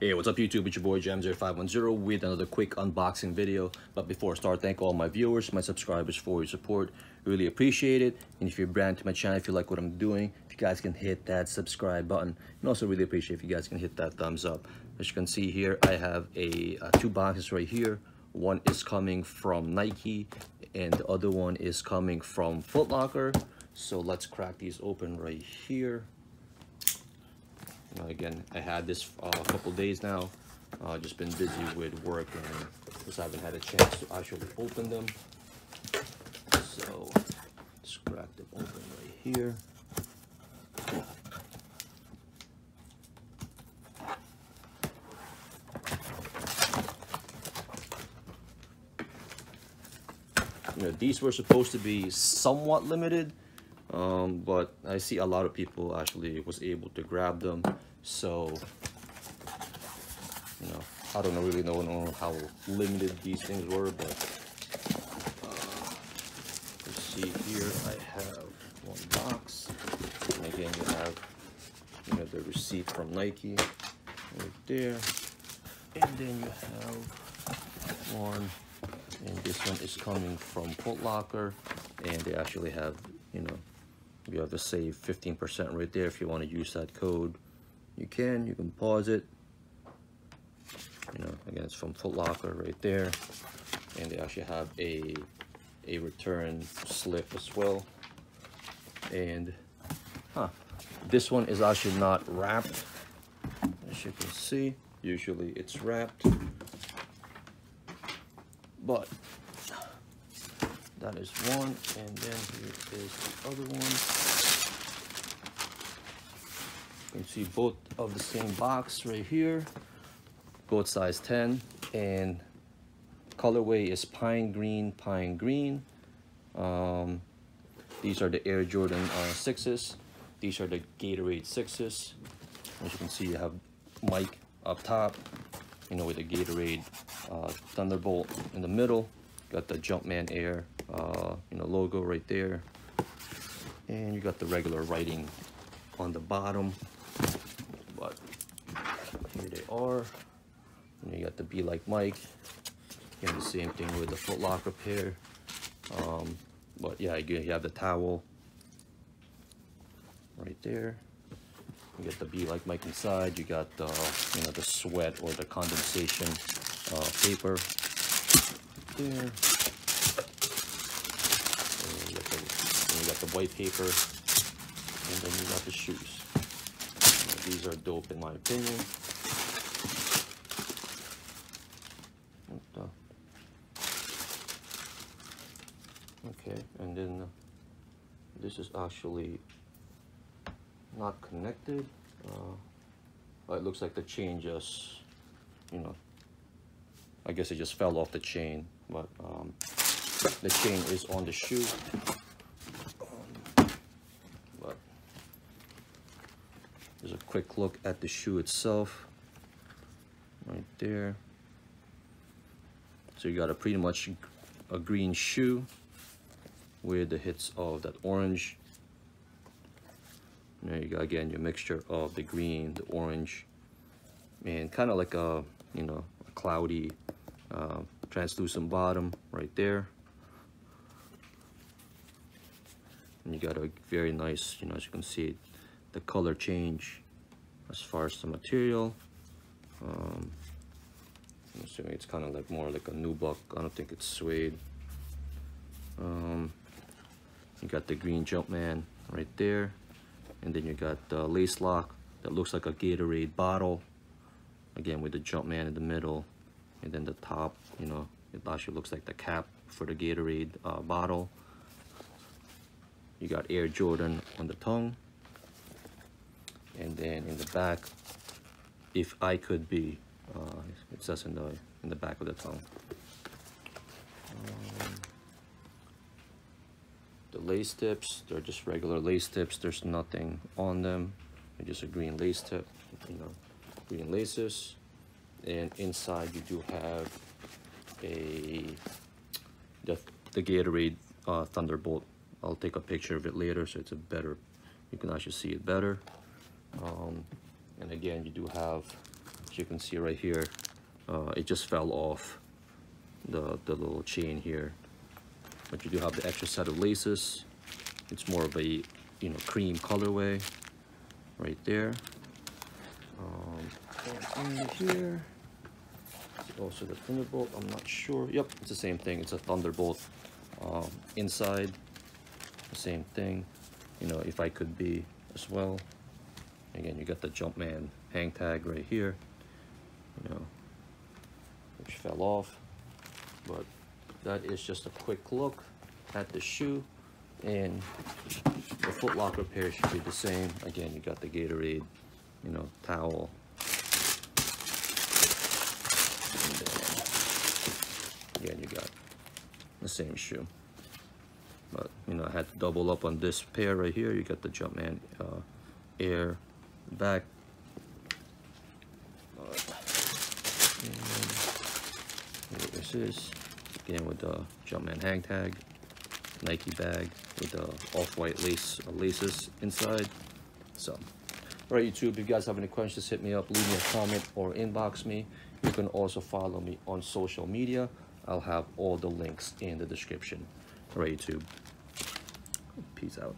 Hey, what's up YouTube? It's your boy Jam0510 with another quick unboxing video. But before I start, thank all my viewers, my subscribers for your support. Really appreciate it. And if you're brand new to my channel, if you like what I'm doing, if you guys can hit that subscribe button. And also really appreciate if you guys can hit that thumbs up. As you can see here, I have two boxes right here. One is coming from Nike and the other one is coming from Footlocker. So let's crack these open right here. Again, I had this a couple days now. Just been busy with work and just haven't had a chance to actually open them. So let's crack them open right here. These were supposed to be somewhat limited, but I see a lot of people actually was able to grab them. So, I don't really know how limited these things were, but let's see here. I have one box, and again you have the receipt from Nike right there, and then you have one. And this one is coming from Footlocker, and they actually have, you have to save 15% right there. If you want to use that code, you can pause it. Again, it's from Footlocker right there, and they actually have a return slip as well. And this one is actually not wrapped, as you can see. Usually it's wrapped. But that is one, and then here is the other one. You can see both of the same box right here, both size 10, and colorway is pine green, pine green. These are the Air Jordan 6s. These are the Gatorade 6s. As you can see, you have Mike up top, with the Gatorade Thunderbolt in the middle. Got the Jumpman Air logo right there, and you got the regular writing on the bottom, but here they are. And you got the Be Like Mike, and the same thing with the Footlocker pair. But yeah, you have the towel right there. You get the Be Like Mike inside. You got the the sweat or the condensation paper there. And you got the white paper, and then you got the shoes. These are dope in my opinion. Okay, and then this is actually not connected. It looks like the chain just, I guess it just fell off the chain, but the chain is on the shoe. But there's a quick look at the shoe itself right there. So you got a pretty much a green shoe with the hits of that orange. There you go, again, your mixture of the green, the orange, and kind of like a cloudy, translucent bottom right there. And you got a very nice, as you can see, the color change as far as the material. I'm assuming it's kind of like more like a nubuck. I don't think it's suede. You got the green Jumpman right there. And then you got the lace lock that looks like a Gatorade bottle, again with the Jumpman in the middle, and then the top, it actually looks like the cap for the Gatorade bottle. You got Air Jordan on the tongue, and then in the back, if I could be, it says in the back of the tongue. The lace tips, they're just regular lace tips. There's nothing on them. They're just a green lace tip, green laces. And inside you do have the Gatorade Thunderbolt. I'll take a picture of it later so it's you can actually see it better. And again, you do have you can see right here, it just fell off the little chain here. But you do have the extra set of laces. It's more of a, you know, cream colorway right there. And in here, it's also the Thunderbolt. I'm not sure. Yep, it's the same thing. It's a Thunderbolt inside. The same thing. You know, if I could be as well. Again, you got the Jumpman hang tag right here. You know, which fell off. But that is just a quick look at the shoe, and the Footlocker pair should be the same. Again, you got the Gatorade, you know, towel. And then, again, you got the same shoe. But, you know, I had to double up on this pair right here. You got the Jumpman Air back. Here this is. Again, with the Jumpman hang tag, Nike bag with the off-white laces inside. So, all right, YouTube, if you guys have any questions, just hit me up, leave me a comment, or inbox me. You can also follow me on social media. I'll have all the links in the description. All right, YouTube, peace out.